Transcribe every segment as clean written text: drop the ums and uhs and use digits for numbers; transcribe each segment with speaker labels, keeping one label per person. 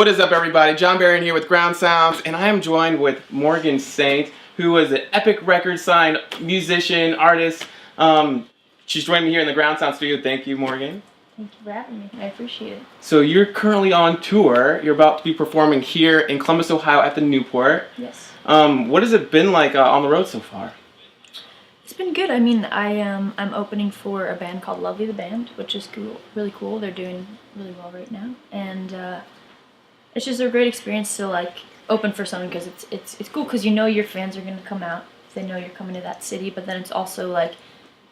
Speaker 1: What is up, everybody? John Barron here with GroundSounds, and I am joined with Morgan Saint, who is an Epic Records signed musician, artist. She's joined me here in the GroundSounds studio. Thank you, Morgan.
Speaker 2: Thank you for having me. I appreciate it.
Speaker 1: So you're currently on tour. You're about to be performing here in Columbus, Ohio at the Newport.
Speaker 2: Yes.
Speaker 1: What has it been like on the road so far?
Speaker 2: It's been good. I mean, I'm opening for a band called Lovely the Band, which is cool, really cool. They're doing really well right now, and it's just a great experience to like open for someone because it's cool because you know your fans are gonna come out if they know you're coming to that city, but then it's also like,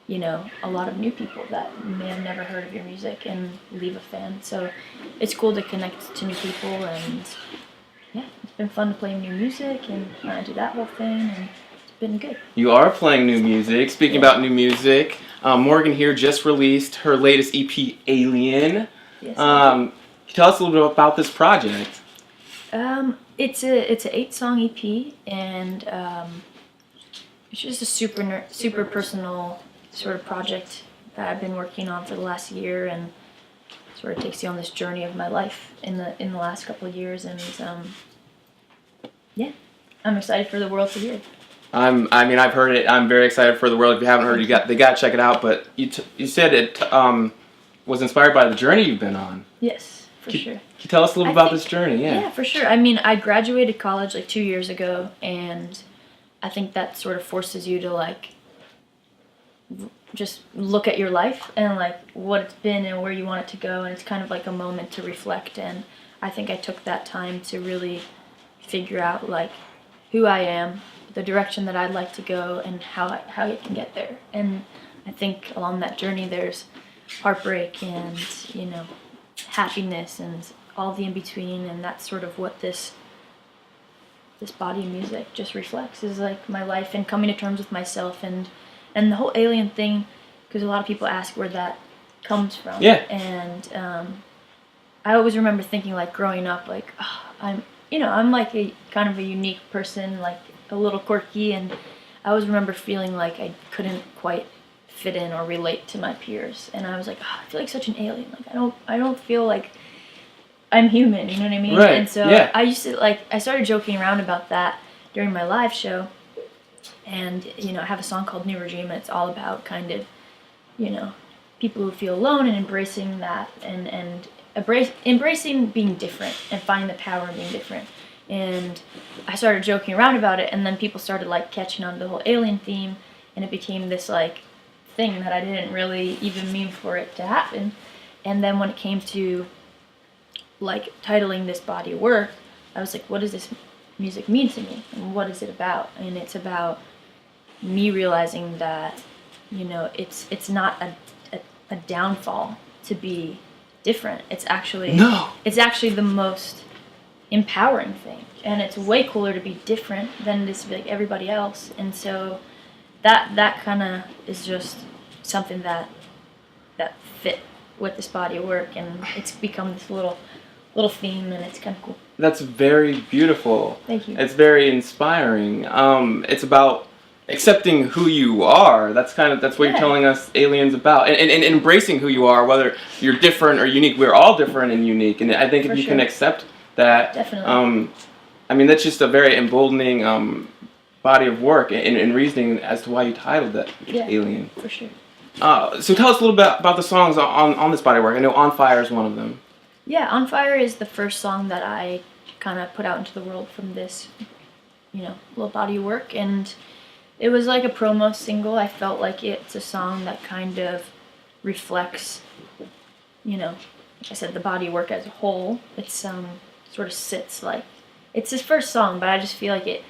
Speaker 2: you know, a lot of new people that may have never heard of your music and leave a fan. So it's cool to connect to new people, and yeah, it's been fun to play new music and do that whole thing, and it's been good.
Speaker 1: You are playing new music. Speaking about new music, Morgan here just released her latest EP, Alien.
Speaker 2: Yes.
Speaker 1: Can you tell us a little bit about this project?
Speaker 2: It's an 8-song EP, and it's just a super personal sort of project that I've been working on for the last year, and sort of takes you on this journey of my life in the last couple of years, and yeah, I'm excited for the world to hear it.
Speaker 1: I've heard it. I'm very excited for the world. If you haven't heard it, they got to check it out. But you said it was inspired by the journey you've been on.
Speaker 2: Yes, for sure.
Speaker 1: Can you tell us a little about this journey?
Speaker 2: Yeah, for sure. I mean, I graduated college like 2 years ago, and I think that sort of forces you to like just look at your life and like what it's been and where you want it to go, and it's kind of like a moment to reflect. And I think I took that time to really figure out like who I am, the direction that I'd like to go, and how I can get there. And I think along that journey there's heartbreak and, you know, happiness and all the in between, and that's sort of what this body of music just reflects, is like my life and coming to terms with myself, and the whole alien thing, because a lot of people ask where that comes from.
Speaker 1: Yeah.
Speaker 2: And I always remember thinking like growing up, like, oh, I'm like a kind of a unique person, like a little quirky, and I always remember feeling like I couldn't quite fit in or relate to my peers, and I was like, oh, I feel like such an alien. Like I don't feel like I'm human. You know what I mean?
Speaker 1: Right.
Speaker 2: And so
Speaker 1: yeah.
Speaker 2: I started joking around about that during my live show, and you know, I have a song called New Regime, and it's all about kind of, you know, people who feel alone and embracing that, and embracing being different and finding the power in being different. And I started joking around about it, and then people started like catching on to the whole alien theme, and it became this like thing that I didn't really even mean for it to happen. And then when it came to like titling this body of work, I was like, what does this music mean to me, and what is it about? And it's about me realizing that, you know, it's not a downfall to be different. It's actually the most empowering thing, and it's way cooler to be different than it is to be like everybody else. And so that kind of is just something that fit with this body of work, and it's become this little theme, and it's kind of cool.
Speaker 1: That's very beautiful.
Speaker 2: Thank you.
Speaker 1: It's very inspiring. It's about accepting who you are. That's what you're telling us Alien's about, and embracing who you are, whether you're different or unique. We're all different and unique, and I think if you can accept that,
Speaker 2: definitely.
Speaker 1: I mean, that's just a very emboldening body of work and reasoning as to why you titled that Alien.
Speaker 2: For sure.
Speaker 1: So tell us a little bit about the songs on this body of work. I know On Fire is one of them.
Speaker 2: Yeah, On Fire is the first song that I kind of put out into the world from this, you know, little body of work, and it was like a promo single. I felt like it's a song that kind of reflects, you know, like I said, the body of work as a whole. It's sort of sits like, it's his first song, but I just feel like it,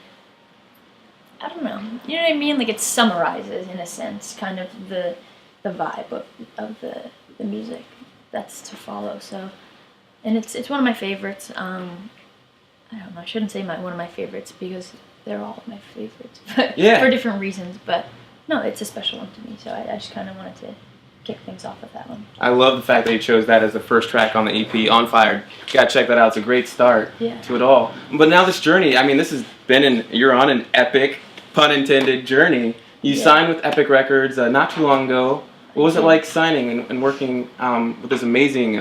Speaker 2: I don't know, you know what I mean? Like it summarizes, in a sense, kind of the vibe of the music that's to follow. So, and it's one of my favorites. I don't know, I shouldn't say one of my favorites because they're all my favorites, but for different reasons. But no, it's a special one to me, so I just kind of wanted to kick things off with that one.
Speaker 1: I love the fact that you chose that as the first track on the EP, On Fire. You gotta check that out. It's a great start to it all. But now this journey, I mean, this has been you're on an epic, pun intended, journey. You signed with Epic Records not too long ago. What was it like signing and working with this amazing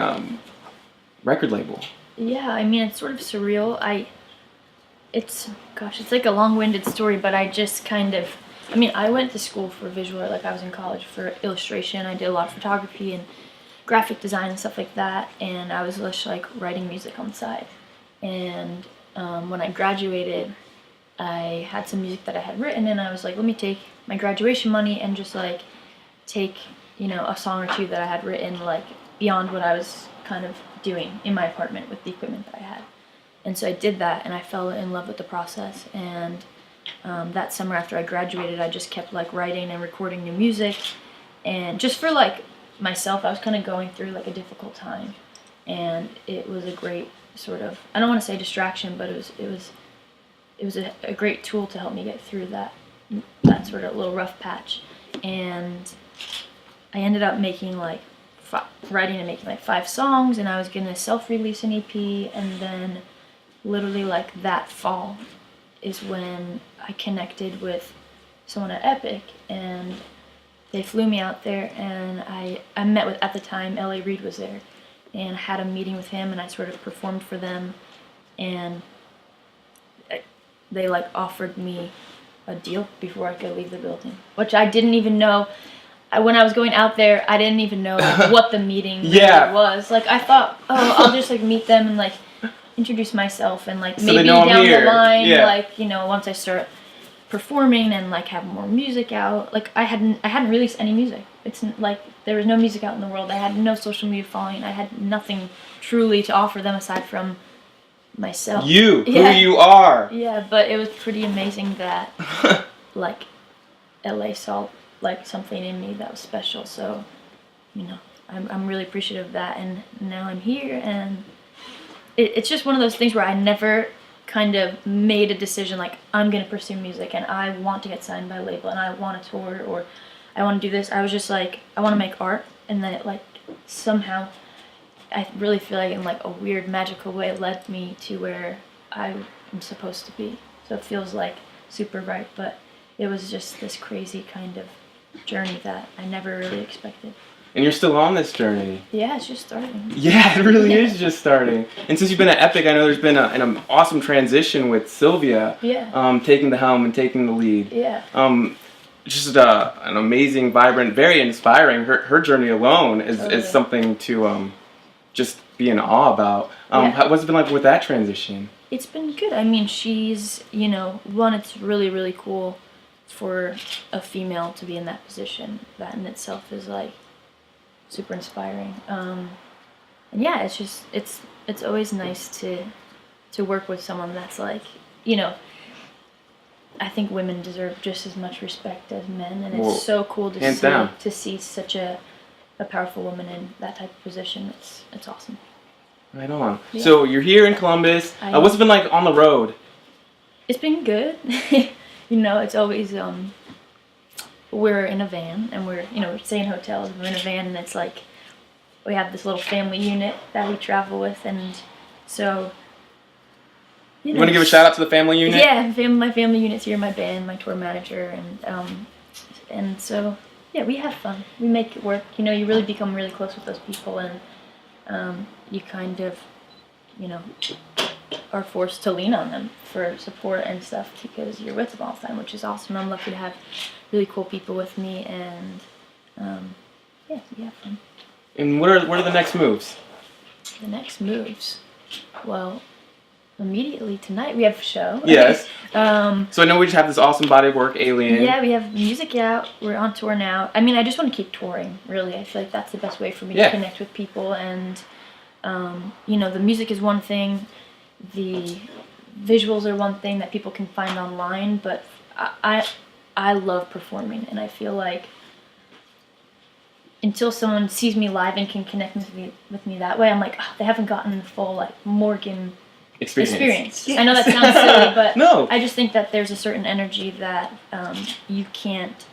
Speaker 1: record label?
Speaker 2: Yeah, I mean, it's sort of surreal. It's like a long-winded story, but I just kind of, I mean, I went to school for visual art, like I was in college for illustration. I did a lot of photography and graphic design and stuff like that, and I was just like writing music on the side. And when I graduated, I had some music that I had written, and I was like, let me take my graduation money and just like take, you know, a song or two that I had written like beyond what I was kind of doing in my apartment with the equipment that I had. And so I did that, and I fell in love with the process. And that summer after I graduated, I just kept like writing and recording new music, and just for like myself, I was kind of going through like a difficult time, and it was a great sort of, I don't want to say distraction, but it was a great tool to help me get through that sort of little rough patch. And I ended up making like writing and making like 5 songs, and I was gonna self-release an EP, and then literally like that fall is when I connected with someone at Epic, and they flew me out there, and I met with, at the time, L.A. Reid was there, and I had a meeting with him, and I sort of performed for them, and they like offered me a deal before I could leave the building, which I didn't even know. When I was going out there, I didn't even know like, what the meeting really was. Like, I thought, oh, I'll just like meet them and like introduce myself, and like maybe down the line, like, you know, once I start performing and like have more music out. Like I hadn't released any music. It's like there was no music out in the world. I had no social media following. I had nothing truly to offer them aside from myself. Who
Speaker 1: you are.
Speaker 2: Yeah, but it was pretty amazing that like LA saw like something in me that was special. So, you know, I'm really appreciative of that, and now I'm here, and it's just one of those things where I never kind of made a decision like I'm gonna pursue music and I want to get signed by a label and I want to tour or I want to do this. I was just like, I want to make art, and then it like somehow, I really feel like in like a weird magical way, it led me to where I am supposed to be. So it feels like super right, but it was just this crazy kind of journey that I never really expected.
Speaker 1: And you're still on this journey.
Speaker 2: Yeah, it's just starting.
Speaker 1: Yeah, it really is just starting. And since you've been at Epic, I know there's been an awesome transition with Sylvia.
Speaker 2: Yeah.
Speaker 1: Taking the helm and taking the lead.
Speaker 2: Yeah.
Speaker 1: Just an amazing, vibrant, very inspiring. Her journey alone is something to just be in awe about. What's it been like with that transition?
Speaker 2: It's been good. I mean, she's, you know, one, it's really, really cool for a female to be in that position. That in itself is like super inspiring. And yeah, it's just, it's always nice to work with someone that's like, you know, I think women deserve just as much respect as men, and it's so cool to see such a powerful woman in that type of position. It's awesome.
Speaker 1: Right on. Yeah. So you're here in Columbus. What's it been like on the road? It's been good.
Speaker 2: You know, it's always we're in a van, and we're staying in hotels. We're in a van, and it's like we have this little family unit that we travel with, and so. You
Speaker 1: want to give a shout out to the family unit?
Speaker 2: Yeah, my family unit's here, my band, my tour manager, and so yeah, we have fun. We make it work. You know, you really become really close with those people, and you kind of, you know, are forced to lean on them for support and stuff because you're with them all the time, which is awesome. I'm lucky to have really cool people with me, and yeah, we have fun.
Speaker 1: And what are the next moves?
Speaker 2: The next moves, well. Immediately tonight we have a show.
Speaker 1: Yes. So I know we just have this awesome body of work, Alien.
Speaker 2: Yeah, we have music out. We're on tour now. I mean, I just want to keep touring, really. I feel like that's the best way for me to connect with people. And, you know, the music is one thing. The visuals are one thing that people can find online. But I love performing. And I feel like until someone sees me live and can connect with me that way, I'm like, oh, they haven't gotten the full, like, Morgan experience. Yes. I know that sounds silly, but
Speaker 1: no.
Speaker 2: I just think that there's a certain energy that you can't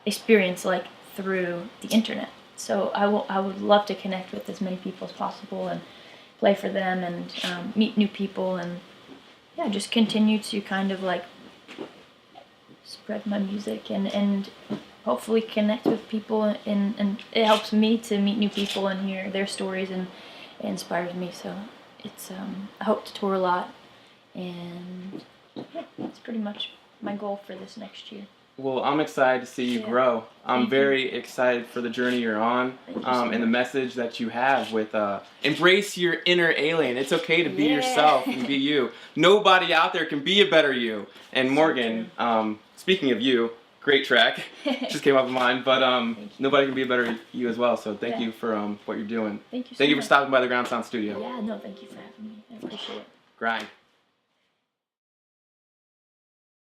Speaker 2: experience like through the internet. So I would love to connect with as many people as possible and play for them and meet new people, and yeah, just continue to kind of like spread my music and hopefully connect with people, and it helps me to meet new people and hear their stories, and it inspires me. So it's I hope to tour a lot, and yeah, that's pretty much my goal for this next year.
Speaker 1: Well, I'm excited to see you grow. I'm
Speaker 2: Thank
Speaker 1: very excited for the journey you're on,
Speaker 2: Thank you so
Speaker 1: and the
Speaker 2: much.
Speaker 1: message that you have with embrace your inner alien. It's okay to be yourself and be you. Nobody out there can be a better you. And Morgan, speaking of you, great track. Just came off of mine, but nobody can be a better you as well. So thank you for what you're doing.
Speaker 2: Thank you so
Speaker 1: Thank you for
Speaker 2: much.
Speaker 1: stopping by the GroundSounds studio.
Speaker 2: Yeah, no, thank you for having me. I appreciate it.
Speaker 1: Grind.